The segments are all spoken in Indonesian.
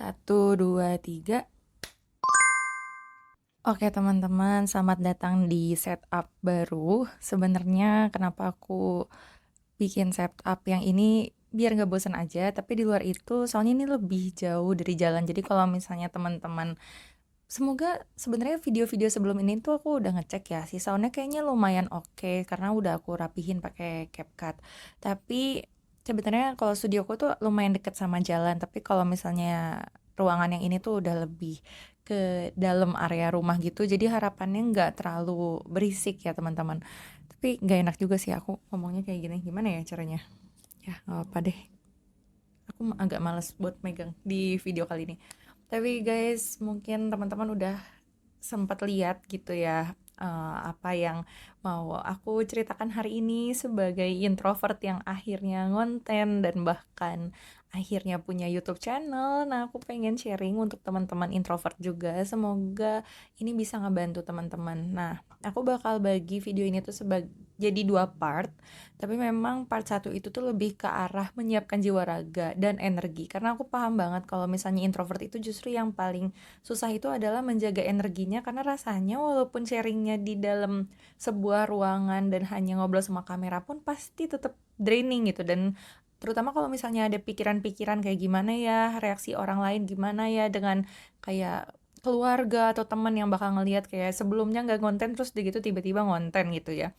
Satu, dua, tiga. Oke teman-teman, selamat datang di setup baru. Sebenarnya kenapa aku bikin setup yang ini biar nggak bosan aja, tapi di luar itu soalnya ini lebih jauh dari jalan. Jadi kalau misalnya teman-teman, semoga sebenarnya video-video sebelum ini tuh aku udah ngecek ya, si soundnya kayaknya lumayan oke karena udah aku rapihin pakai CapCut. Tapi sebenarnya kalau studioku tuh lumayan deket sama jalan, tapi kalau misalnya ruangan yang ini tuh udah lebih ke dalam area rumah gitu, jadi harapannya nggak terlalu berisik ya teman-teman. Tapi nggak enak juga sih aku ngomongnya kayak gini, gimana ya caranya? Ya nggak apa deh, aku agak males buat megang di video kali ini. Tapi guys, mungkin teman-teman udah sempat lihat gitu ya, apa yang mau aku ceritakan hari ini sebagai introvert yang akhirnya ngonten dan bahkan akhirnya punya YouTube channel. Nah, aku pengen sharing untuk teman-teman introvert juga. Semoga ini bisa ngebantu teman-teman. Nah, aku bakal bagi video ini tuh jadi dua part. Tapi memang part satu itu tuh lebih ke arah menyiapkan jiwa raga dan energi. Karena aku paham banget kalau misalnya introvert itu justru yang paling susah itu adalah menjaga energinya, karena rasanya walaupun sharingnya di dalam sebuah ruangan dan hanya ngobrol sama kamera pun pasti tetap draining gitu. Dan terutama kalau misalnya ada pikiran-pikiran kayak gimana ya reaksi orang lain, gimana ya dengan kayak keluarga atau teman yang bakal ngelihat kayak sebelumnya nggak ngonten terus gitu tiba-tiba ngonten gitu ya.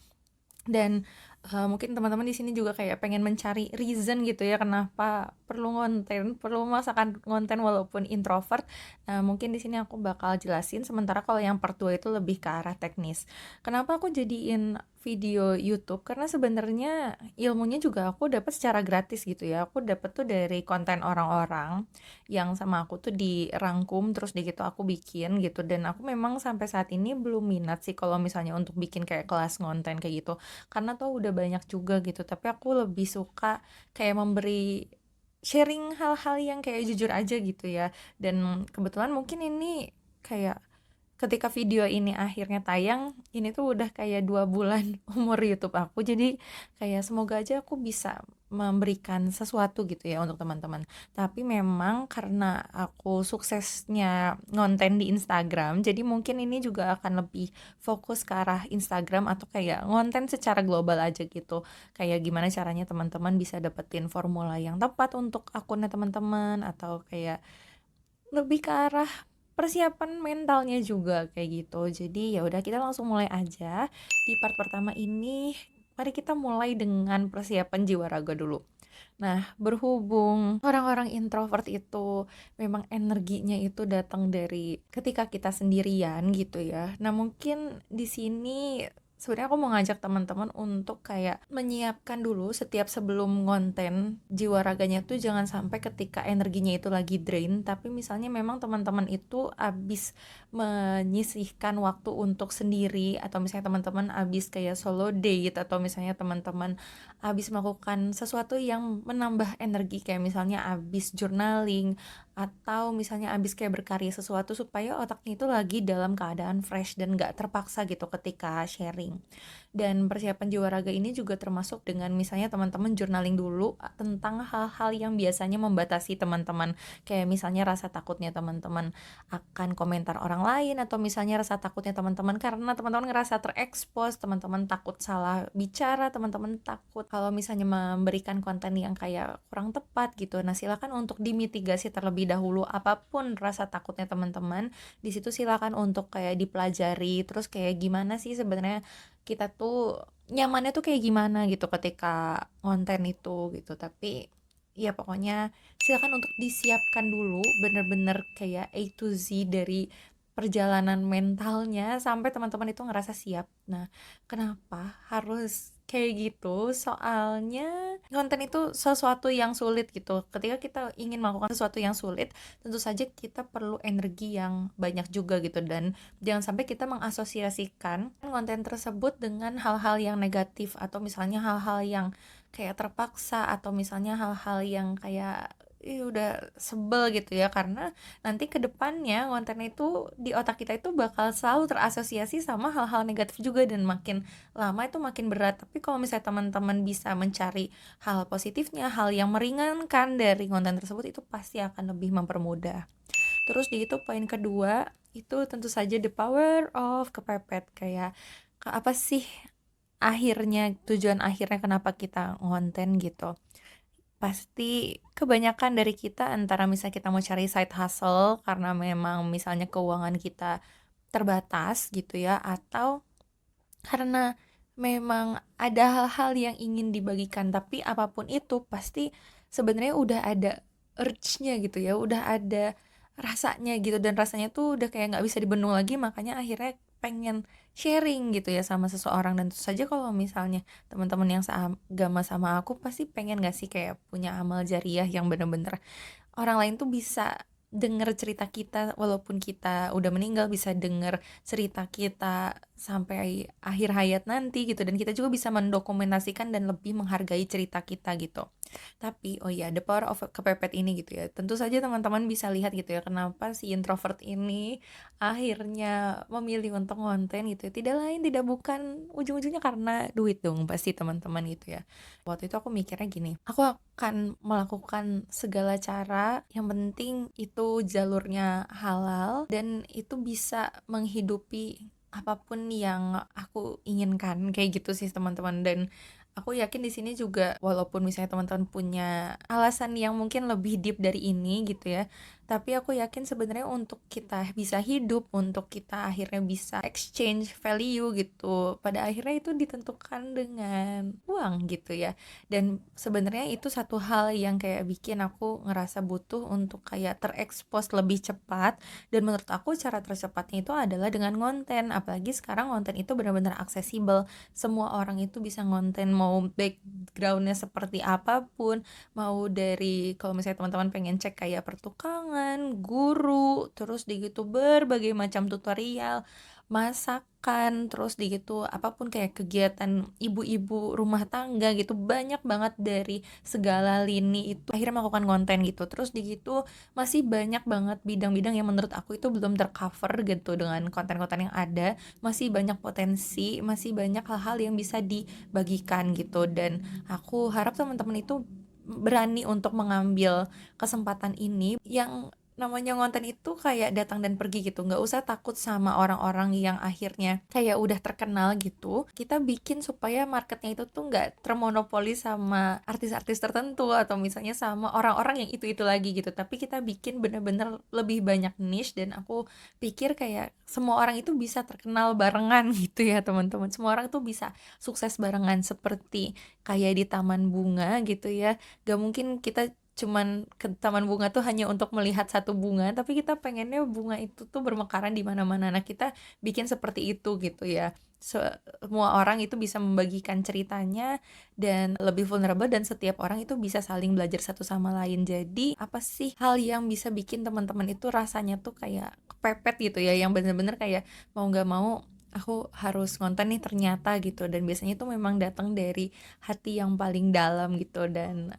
Dan, mungkin teman-teman di sini juga kayak pengen mencari reason gitu ya kenapa perlu ngonten, perlu memaksakan ngonten walaupun introvert. Nah, mungkin di sini aku bakal jelasin, sementara kalau yang part 2 itu lebih ke arah teknis. Kenapa aku jadiin video YouTube? Karena sebenarnya ilmunya juga aku dapat secara gratis gitu ya. Aku dapat tuh dari konten orang-orang yang sama aku tuh dirangkum terus gitu aku bikin gitu, dan aku memang sampai saat ini belum minat sih kalau misalnya untuk bikin kayak kelas ngonten kayak gitu karena tuh udah banyak juga gitu, tapi aku lebih suka kayak memberi sharing hal-hal yang kayak jujur aja gitu ya. Dan kebetulan mungkin ini kayak ketika video ini akhirnya tayang, ini tuh udah kayak 2 bulan umur YouTube aku, jadi kayak semoga aja aku bisa memberikan sesuatu gitu ya untuk teman-teman. Tapi memang karena aku suksesnya ngonten di Instagram, jadi mungkin ini juga akan lebih fokus ke arah Instagram atau kayak ngonten secara global aja gitu. Kayak gimana caranya teman-teman bisa dapetin formula yang tepat untuk akunnya teman-teman, atau kayak lebih ke arah persiapan mentalnya juga kayak gitu. Jadi ya udah kita langsung mulai aja. Di part pertama ini mari kita mulai dengan persiapan jiwa raga dulu. Nah, berhubung orang-orang introvert itu memang energinya itu datang dari ketika kita sendirian gitu ya. Nah, mungkin di sini sebenarnya aku mau ngajak teman-teman untuk kayak menyiapkan dulu setiap sebelum ngonten, jiwa raganya tuh jangan sampai ketika energinya itu lagi drain, tapi misalnya memang teman-teman itu abis menyisihkan waktu untuk sendiri, atau misalnya teman-teman abis kayak solo date, atau misalnya teman-teman habis melakukan sesuatu yang menambah energi kayak misalnya habis journaling, atau misalnya habis kayak berkarya sesuatu supaya otaknya itu lagi dalam keadaan fresh dan gak terpaksa gitu ketika sharing. Dan persiapan jiwa raga ini juga termasuk dengan misalnya teman-teman journaling dulu tentang hal-hal yang biasanya membatasi teman-teman, kayak misalnya rasa takutnya teman-teman akan komentar orang lain, atau misalnya rasa takutnya teman-teman karena teman-teman ngerasa terekspos, teman-teman takut salah bicara, teman-teman takut kalau misalnya memberikan konten yang kayak kurang tepat gitu. Nah, silakan untuk dimitigasi terlebih dahulu apapun rasa takutnya teman-teman. Di situ silakan untuk kayak dipelajari, terus kayak gimana sih sebenarnya kita tuh nyamannya tuh kayak gimana gitu ketika konten itu gitu. Tapi ya pokoknya silakan untuk disiapkan dulu bener-bener kayak A to Z dari perjalanan mentalnya sampai teman-teman itu ngerasa siap. Nah, kenapa harus kayak gitu? Soalnya konten itu sesuatu yang sulit gitu. Ketika kita ingin melakukan sesuatu yang sulit, tentu saja kita perlu energi yang banyak juga gitu, dan jangan sampai kita mengasosiasikan konten tersebut dengan hal-hal yang negatif, atau misalnya hal-hal yang kayak terpaksa, atau misalnya hal-hal yang kayak udah sebel gitu ya, karena nanti ke depannya konten itu di otak kita itu bakal selalu terasosiasi sama hal-hal negatif juga, dan makin lama itu makin berat. Tapi kalau misalnya teman-teman bisa mencari hal positifnya, hal yang meringankan dari konten tersebut, itu pasti akan lebih mempermudah. Terus di itu poin kedua, itu tentu saja the power of kepepet. Kayak apa sih akhirnya, tujuan akhirnya kenapa kita ngonten gitu. Pasti kebanyakan dari kita antara misalnya kita mau cari side hustle karena memang misalnya keuangan kita terbatas gitu ya, atau karena memang ada hal-hal yang ingin dibagikan. Tapi apapun itu pasti sebenarnya udah ada urge-nya gitu ya, udah ada rasanya gitu, dan rasanya tuh udah kayak nggak bisa dibendung lagi, makanya akhirnya pengen sharing gitu ya sama seseorang. Dan tentu saja kalau misalnya teman-teman yang seagama sama aku pasti pengen gak sih kayak punya amal jariah yang bener-bener orang lain tuh bisa denger cerita kita walaupun kita udah meninggal, bisa denger cerita kita sampai akhir hayat nanti gitu, dan kita juga bisa mendokumentasikan dan lebih menghargai cerita kita gitu. Tapi oh iya, the power of kepepet ini gitu ya, tentu saja teman-teman bisa lihat gitu ya kenapa si introvert ini akhirnya memilih untuk konten gitu ya. Tidak lain tidak bukan ujung-ujungnya karena duit dong pasti teman-teman gitu ya. Waktu itu aku mikirnya gini, aku akan melakukan segala cara, yang penting itu jalurnya halal dan itu bisa menghidupi apapun yang aku inginkan, kayak gitu sih teman-teman. Dan aku yakin di sini juga walaupun misalnya teman-teman punya alasan yang mungkin lebih deep dari ini gitu ya, tapi aku yakin sebenarnya untuk kita bisa hidup, untuk kita akhirnya bisa exchange value gitu, pada akhirnya itu ditentukan dengan uang gitu ya. Dan sebenarnya itu satu hal yang kayak bikin aku ngerasa butuh untuk kayak terekspos lebih cepat, dan menurut aku cara tercepatnya itu adalah dengan konten. Apalagi sekarang konten itu benar-benar aksesibel, semua orang itu bisa ngonten, mau backgroundnya seperti apapun, mau dari kalau misalnya teman-teman pengen cek kayak pertukangan, guru, terus di gitu berbagai macam tutorial, masakan, terus di gitu apapun kayak kegiatan ibu-ibu rumah tangga gitu, banyak banget dari segala lini itu akhirnya melakukan konten gitu. Terus di gitu masih banyak banget bidang-bidang yang menurut aku itu belum tercover gitu dengan konten-konten yang ada, masih banyak potensi, masih banyak hal-hal yang bisa dibagikan gitu. Dan aku harap teman-teman itu berani untuk mengambil kesempatan ini. Yang namanya ngonten itu kayak datang dan pergi gitu, nggak usah takut sama orang-orang yang akhirnya kayak udah terkenal gitu. Kita bikin supaya marketnya itu tuh nggak termonopoli sama artis-artis tertentu atau misalnya sama orang-orang yang itu-itu lagi gitu, tapi kita bikin bener-bener lebih banyak niche. Dan aku pikir kayak semua orang itu bisa terkenal barengan gitu ya teman-teman, semua orang tuh bisa sukses barengan, seperti kayak di taman bunga gitu ya. Gak mungkin kita cuman ke taman bunga tuh hanya untuk melihat satu bunga, tapi kita pengennya bunga itu tuh bermekaran di mana-mana. Nah, kita bikin seperti itu gitu ya. Semua orang itu bisa membagikan ceritanya dan lebih vulnerable, dan setiap orang itu bisa saling belajar satu sama lain. Jadi, apa sih hal yang bisa bikin teman-teman itu rasanya tuh kayak kepepet gitu ya, yang bener-bener kayak mau nggak mau aku harus ngonten nih ternyata gitu. Dan biasanya itu memang datang dari hati yang paling dalam gitu, dan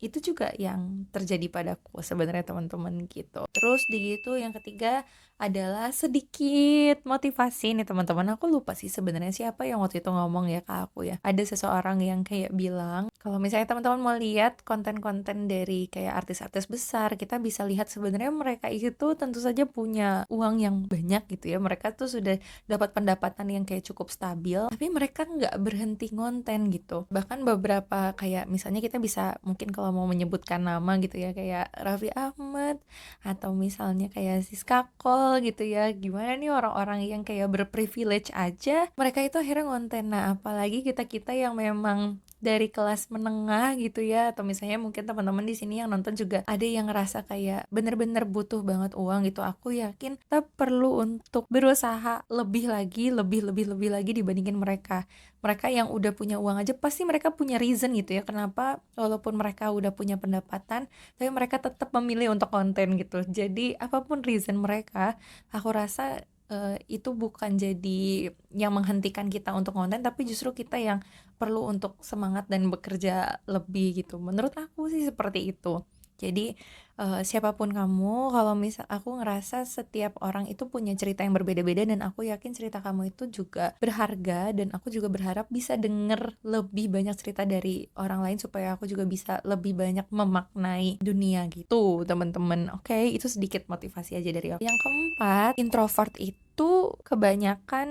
itu juga yang terjadi padaku sebenarnya teman-teman gitu. Terus di gitu yang ketiga adalah sedikit motivasi nih teman-teman. Aku lupa sih sebenarnya siapa yang waktu itu ngomong ya ke aku ya. Ada seseorang yang kayak bilang kalau misalnya teman-teman mau lihat konten-konten dari kayak artis-artis besar, kita bisa lihat sebenarnya mereka itu tentu saja punya uang yang banyak gitu ya. Mereka tuh sudah dapat pendapatan yang kayak cukup stabil, tapi mereka nggak berhenti ngonten gitu. Bahkan beberapa kayak misalnya kita bisa mungkin kalau mau menyebutkan nama gitu ya, kayak Raffi Ahmad atau misalnya kayak Siska Kol gitu ya. Gimana nih orang-orang yang kayak berprivilege aja mereka itu akhirnya ngonten. Nah, apalagi kita-kita yang memang dari kelas menengah gitu ya, atau misalnya mungkin teman-teman di sini yang nonton juga ada yang ngerasa kayak bener-bener butuh banget uang gitu. Aku yakin kita perlu untuk berusaha lebih lagi, lebih lagi dibandingin mereka. Mereka yang udah punya uang aja pasti mereka punya reason gitu ya, kenapa walaupun mereka udah punya pendapatan tapi mereka tetap memilih untuk konten gitu. Jadi apapun reason mereka, aku rasa itu bukan jadi yang menghentikan kita untuk konten, tapi justru kita yang perlu untuk semangat dan bekerja lebih gitu. Menurut aku sih seperti itu. Jadi, siapapun kamu, kalau misal aku ngerasa setiap orang itu punya cerita yang berbeda-beda dan aku yakin cerita kamu itu juga berharga dan aku juga berharap bisa denger lebih banyak cerita dari orang lain supaya aku juga bisa lebih banyak memaknai dunia gitu, teman-teman. Oke, itu sedikit motivasi aja dari aku. Yang keempat, introvert itu kebanyakan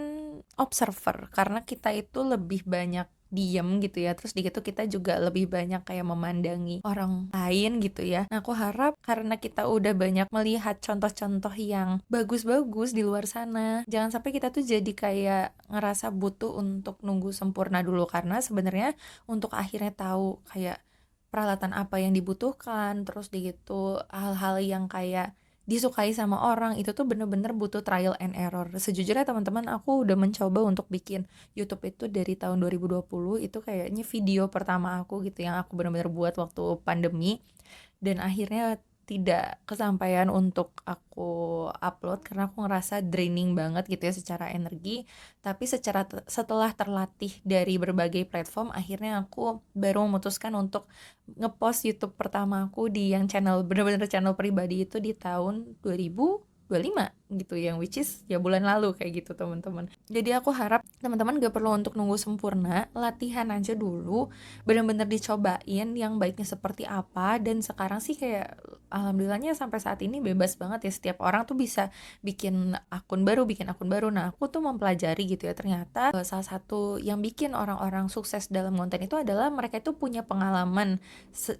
observer karena kita itu lebih banyak diem gitu ya, terus di gitu kita juga lebih banyak kayak memandangi orang lain gitu ya. Nah, aku harap karena kita udah banyak melihat contoh-contoh yang bagus-bagus di luar sana, jangan sampai kita tuh jadi kayak ngerasa butuh untuk nunggu sempurna dulu, karena sebenarnya untuk akhirnya tahu kayak peralatan apa yang dibutuhkan, terus di gitu hal-hal yang kayak disukai sama orang, itu tuh bener-bener butuh trial and error. Sejujurnya teman-teman, aku udah mencoba untuk bikin YouTube itu dari tahun 2020, itu kayaknya video pertama aku gitu yang aku benar-benar buat waktu pandemi, dan akhirnya tidak kesampaian untuk aku upload karena aku ngerasa draining banget gitu ya secara energi. Tapi setelah terlatih dari berbagai platform, akhirnya aku baru memutuskan untuk ngepost YouTube pertama aku di yang channel, bener-bener channel pribadi itu di tahun 2025 gitu, yang which is ya bulan lalu kayak gitu teman-teman. Jadi aku harap teman-teman gak perlu untuk nunggu sempurna, latihan aja dulu, bener-bener dicobain yang baiknya seperti apa. Dan sekarang sih kayak alhamdulillahnya sampai saat ini bebas banget ya, setiap orang tuh bisa bikin akun baru. Nah, aku tuh mempelajari gitu ya, ternyata salah satu yang bikin orang-orang sukses dalam konten itu adalah mereka itu punya pengalaman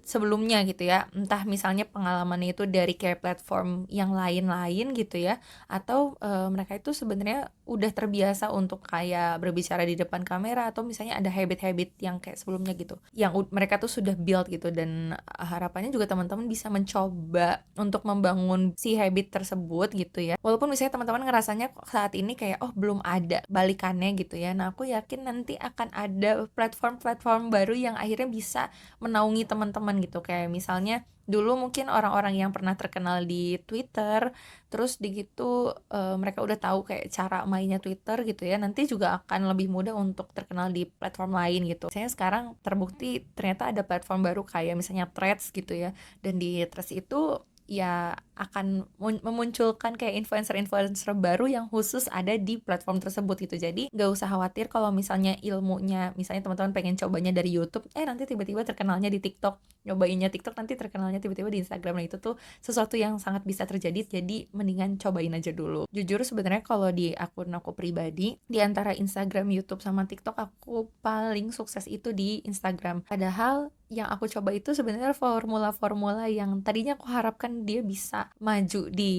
sebelumnya gitu ya, entah misalnya pengalamannya itu dari kayak platform yang lain-lain gitu ya, atau mereka itu sebenarnya udah terbiasa untuk kayak berbicara di depan kamera, atau misalnya ada habit-habit yang kayak sebelumnya gitu yang mereka tuh sudah build gitu. Dan harapannya juga teman-teman bisa mencoba untuk membangun si habit tersebut gitu ya, walaupun misalnya teman-teman ngerasanya saat ini kayak oh belum ada balikannya gitu ya. Nah, aku yakin nanti akan ada platform-platform baru yang akhirnya bisa menaungi teman-teman gitu. Kayak misalnya dulu mungkin orang-orang yang pernah terkenal di Twitter, terus di gitu mereka udah tahu kayak cara mainnya Twitter gitu ya, nanti juga akan lebih mudah untuk terkenal di platform lain gitu. Misalnya sekarang terbukti ternyata ada platform baru kayak misalnya Threads gitu ya, dan di Threads itu ya akan memunculkan kayak influencer-influencer baru yang khusus ada di platform tersebut gitu. Jadi nggak usah khawatir kalau misalnya ilmunya, misalnya teman-teman pengen cobanya dari YouTube, nanti tiba-tiba terkenalnya di TikTok, nyobainnya TikTok nanti terkenalnya tiba-tiba di Instagram. Nah, itu tuh sesuatu yang sangat bisa terjadi, jadi mendingan cobain aja dulu. Jujur sebenarnya kalau di akun aku pribadi, di antara Instagram, YouTube sama TikTok, aku paling sukses itu di Instagram. Padahal yang aku coba itu sebenarnya formula-formula yang tadinya aku harapkan dia bisa maju di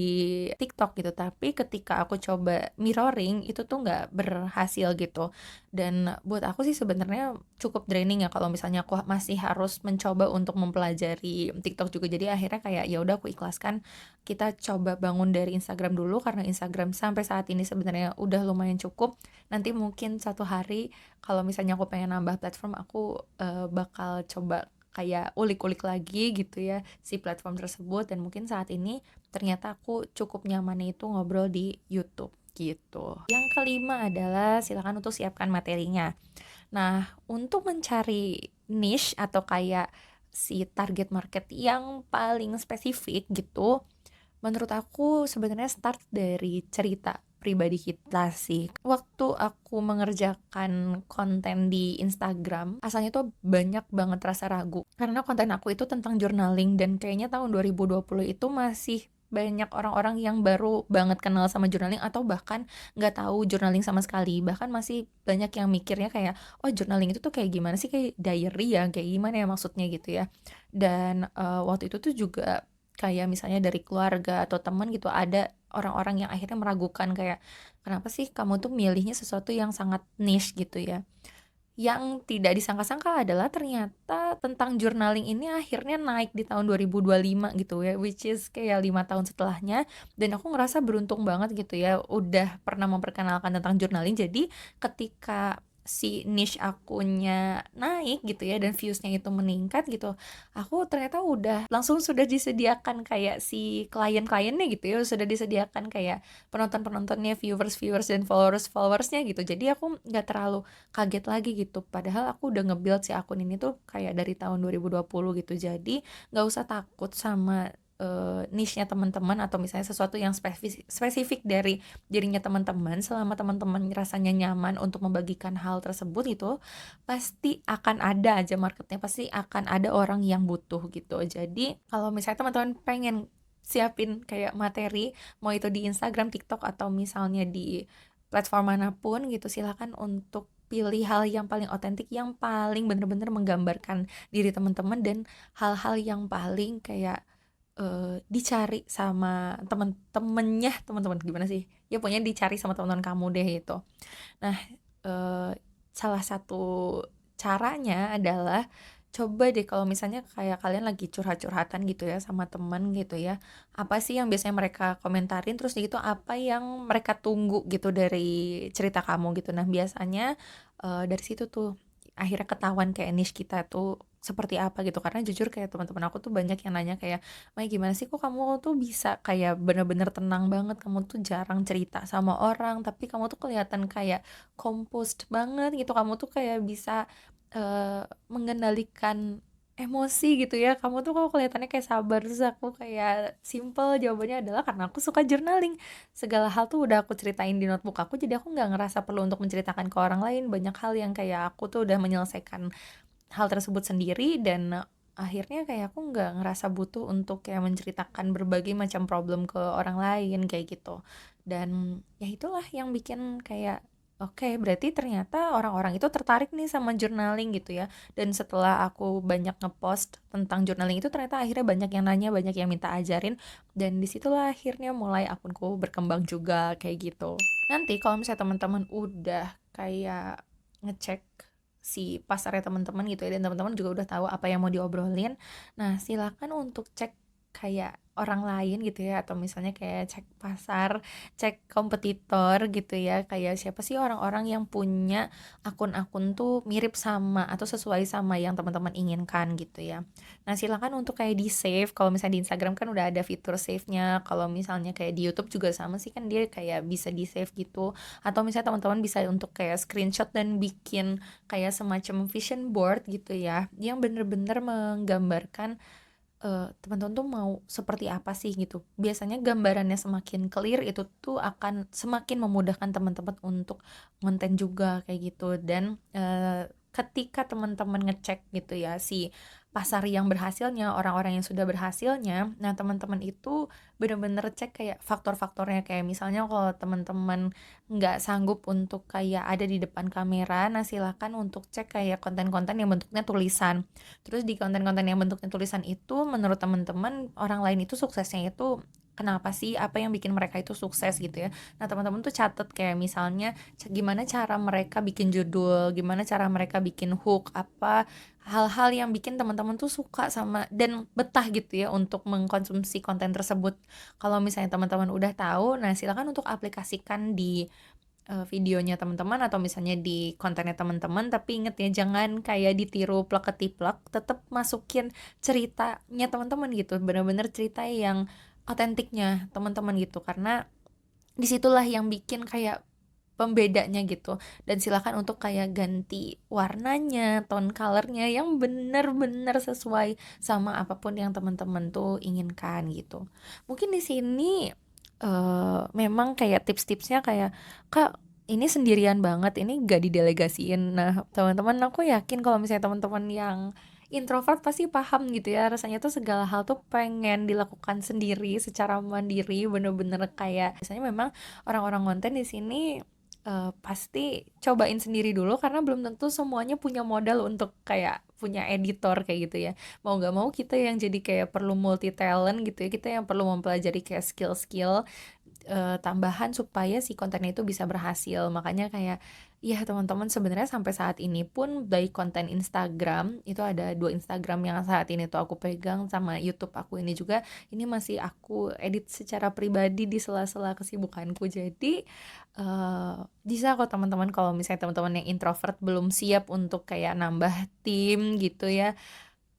TikTok gitu, tapi ketika aku coba mirroring itu tuh nggak berhasil gitu. Dan buat aku sih sebenarnya cukup draining ya kalau misalnya aku masih harus mencoba untuk mempelajari TikTok juga. Jadi akhirnya kayak ya udah aku ikhlaskan, kita coba bangun dari Instagram dulu, karena Instagram sampai saat ini sebenarnya udah lumayan cukup. Nanti mungkin satu hari kalau misalnya aku pengen nambah platform, aku bakal coba kayak ulik-ulik lagi gitu ya si platform tersebut. Dan mungkin saat ini ternyata aku cukup nyaman itu ngobrol di YouTube gitu. Yang kelima adalah silakan untuk siapkan materinya. Nah, untuk mencari niche atau kayak si target market yang paling spesifik gitu, menurut aku sebenarnya start dari cerita pribadi kita sih. Waktu aku mengerjakan konten di Instagram, asalnya tuh banyak banget rasa ragu. Karena konten aku itu tentang journaling, dan kayaknya tahun 2020 itu masih banyak orang-orang yang baru banget kenal sama journaling, atau bahkan nggak tahu journaling sama sekali. Bahkan masih banyak yang mikirnya kayak, oh journaling itu tuh kayak gimana sih, kayak diary ya, kayak gimana ya maksudnya gitu ya. Dan waktu itu tuh juga kayak misalnya dari keluarga atau teman gitu, ada orang-orang yang akhirnya meragukan kayak, kenapa sih kamu tuh milihnya sesuatu yang sangat niche gitu ya. Yang tidak disangka-sangka adalah ternyata tentang journaling ini akhirnya naik di tahun 2025 gitu ya, which is kayak 5 tahun setelahnya. Dan aku ngerasa beruntung banget gitu ya udah pernah memperkenalkan tentang journaling. Jadi ketika si niche akunnya naik gitu ya dan views-nya itu meningkat gitu, aku ternyata udah langsung sudah disediakan kayak si klien-kliennya gitu ya, sudah disediakan kayak penonton-penontonnya, viewers-viewers dan followers-followersnya gitu. Jadi aku nggak terlalu kaget lagi gitu. Padahal aku udah nge-build si akun ini tuh kayak dari tahun 2020 gitu. Jadi nggak usah takut sama niche-nya teman-teman atau misalnya sesuatu yang spesifik dari dirinya teman-teman. Selama teman-teman rasanya nyaman untuk membagikan hal tersebut itu pasti akan ada aja marketnya, pasti akan ada orang yang butuh gitu. Jadi kalau misalnya teman-teman pengen siapin kayak materi, mau itu di Instagram, TikTok atau misalnya di platform manapun gitu, silakan untuk pilih hal yang paling otentik, yang paling bener-bener menggambarkan diri teman-teman dan hal-hal yang paling kayak dicari sama temen-temennya teman-teman, gimana sih? Ya pokoknya dicari sama teman-teman kamu deh itu. Nah, salah satu caranya adalah coba deh kalau misalnya kayak kalian lagi curhat-curhatan gitu ya sama teman gitu ya, apa sih yang biasanya mereka komentarin, terus gitu apa yang mereka tunggu gitu dari cerita kamu gitu. Nah, biasanya, dari situ tuh akhirnya ketahuan kayak niche kita tuh seperti apa gitu. Karena jujur kayak teman-teman aku tuh banyak yang nanya kayak, "Mai gimana sih kok kamu tuh bisa kayak bener-bener tenang banget, kamu tuh jarang cerita sama orang, tapi kamu tuh kelihatan kayak composed banget gitu, kamu tuh kayak bisa mengendalikan emosi gitu ya, kamu tuh kok kelihatannya kayak sabar." Terus aku kayak simple jawabannya adalah karena aku suka journaling, segala hal tuh udah aku ceritain di notebook aku, jadi aku nggak ngerasa perlu untuk menceritakan ke orang lain. Banyak hal yang kayak aku tuh udah menyelesaikan hal tersebut sendiri dan akhirnya kayak aku nggak ngerasa butuh untuk kayak menceritakan berbagai macam problem ke orang lain kayak gitu. Dan ya itulah yang bikin kayak oke, berarti ternyata orang-orang itu tertarik nih sama journaling gitu ya. Dan setelah aku banyak ngepost tentang journaling itu ternyata akhirnya banyak yang nanya, banyak yang minta ajarin dan disitulah akhirnya mulai akunku berkembang juga kayak gitu. Nanti kalau misalnya teman-teman udah kayak ngecek si pasarnya teman-teman gitu ya dan teman-teman juga udah tahu apa yang mau diobrolin. Nah, silakan untuk cek kayak orang lain gitu ya atau misalnya kayak cek pasar, cek kompetitor gitu ya. Kayak siapa sih orang-orang yang punya akun-akun tuh mirip sama atau sesuai sama yang teman-teman inginkan gitu ya. Nah, silakan untuk kayak di save. Kalau misalnya di Instagram kan udah ada fitur save-nya. Kalau misalnya kayak di YouTube juga sama sih kan dia kayak bisa di save gitu. Atau misalnya teman-teman bisa untuk kayak screenshot dan bikin kayak semacam vision board gitu ya, yang bener-bener menggambarkan teman-teman tuh mau seperti apa sih gitu. Biasanya gambarannya semakin clear itu tuh akan semakin memudahkan teman-teman untuk konten juga kayak gitu dan ketika teman-teman ngecek gitu ya si pasar yang berhasilnya, orang-orang yang sudah berhasilnya, nah teman-teman itu bener-bener cek kayak faktor-faktornya kayak misalnya kalau teman-teman nggak sanggup untuk kayak ada di depan kamera, nah silakan untuk cek kayak konten-konten yang bentuknya tulisan. Terus di konten-konten yang bentuknya tulisan itu menurut teman-teman orang lain itu suksesnya itu kenapa sih? Apa yang bikin mereka itu sukses gitu ya. Nah, teman-teman tuh catat kayak misalnya gimana cara mereka bikin judul, gimana cara mereka bikin hook, apa hal-hal yang bikin teman-teman tuh suka sama dan betah gitu ya untuk mengkonsumsi konten tersebut. Kalau misalnya teman-teman udah tahu, nah silakan untuk aplikasikan di videonya teman-teman atau misalnya di kontennya teman-teman, tapi inget ya jangan kayak ditiru plek-ketiplek, tetap masukin ceritanya teman-teman gitu, bener-bener cerita yang otentiknya teman-teman gitu, karena disitulah yang bikin kayak pembedanya gitu. Dan silakan untuk kayak ganti warnanya, tone colornya yang bener-bener sesuai sama apapun yang teman-teman tuh inginkan gitu. Mungkin di sini memang kayak tips-tipsnya kayak Kak ini sendirian banget, ini gak didelegasiin. Nah, teman-teman aku yakin kalau misalnya teman-teman yang introvert pasti paham gitu ya, rasanya tuh segala hal tuh pengen dilakukan sendiri secara mandiri, bener-bener kayak misalnya memang orang-orang konten di sini pasti cobain sendiri dulu karena belum tentu semuanya punya modal untuk kayak punya editor kayak gitu ya. Mau nggak mau kita yang jadi kayak perlu multi talent gitu ya, kita yang perlu mempelajari kayak skill-skill tambahan supaya si kontennya itu bisa berhasil. Makanya kayak, ya teman-teman sebenarnya sampai saat ini pun baik konten Instagram, itu ada 2 Instagram yang saat ini tuh aku pegang sama YouTube aku ini juga, ini masih aku edit secara pribadi di sela-sela kesibukanku. Jadi, bisa kok teman-teman kalau misalnya teman-teman yang introvert belum siap untuk kayak nambah tim gitu ya,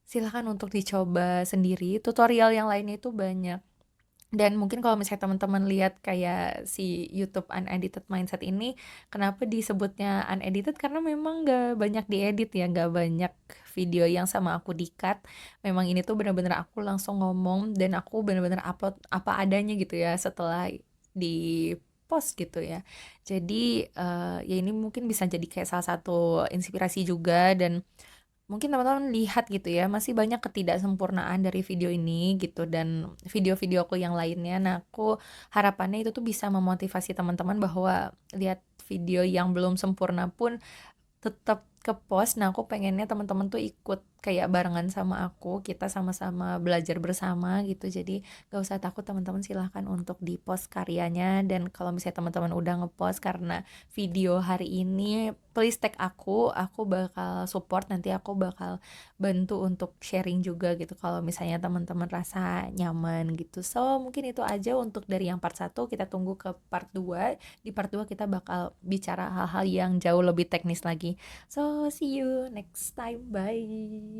silahkan untuk dicoba sendiri, tutorial yang lainnya itu banyak. Dan mungkin kalau misalnya teman-teman lihat kayak si YouTube Unedited Mindset ini, kenapa disebutnya unedited? Karena memang nggak banyak diedit ya, nggak banyak video yang sama aku di-cut. Memang ini tuh bener-bener aku langsung ngomong dan aku bener-bener upload apa adanya gitu ya setelah di post gitu ya. Jadi ya ini mungkin bisa jadi kayak salah satu inspirasi juga dan mungkin teman-teman lihat gitu ya, masih banyak ketidaksempurnaan dari video ini gitu dan video-videoku yang lainnya. Nah, aku harapannya itu tuh bisa memotivasi teman-teman bahwa lihat video yang belum sempurna pun tetap ke-post. Nah, aku pengennya teman-teman tuh ikut kayak barengan sama aku, kita sama-sama belajar bersama gitu. Jadi gak usah takut teman-teman, silahkan untuk di-post karyanya. Dan kalau misalnya teman-teman udah nge-post karena video hari ini, please tag aku bakal support, nanti aku bakal bantu untuk sharing juga gitu kalau misalnya teman-teman rasa nyaman gitu. So, mungkin itu aja untuk dari yang part 1, kita tunggu ke part 2. Di part 2 kita bakal bicara hal-hal yang jauh lebih teknis lagi. So, see you next time. Bye.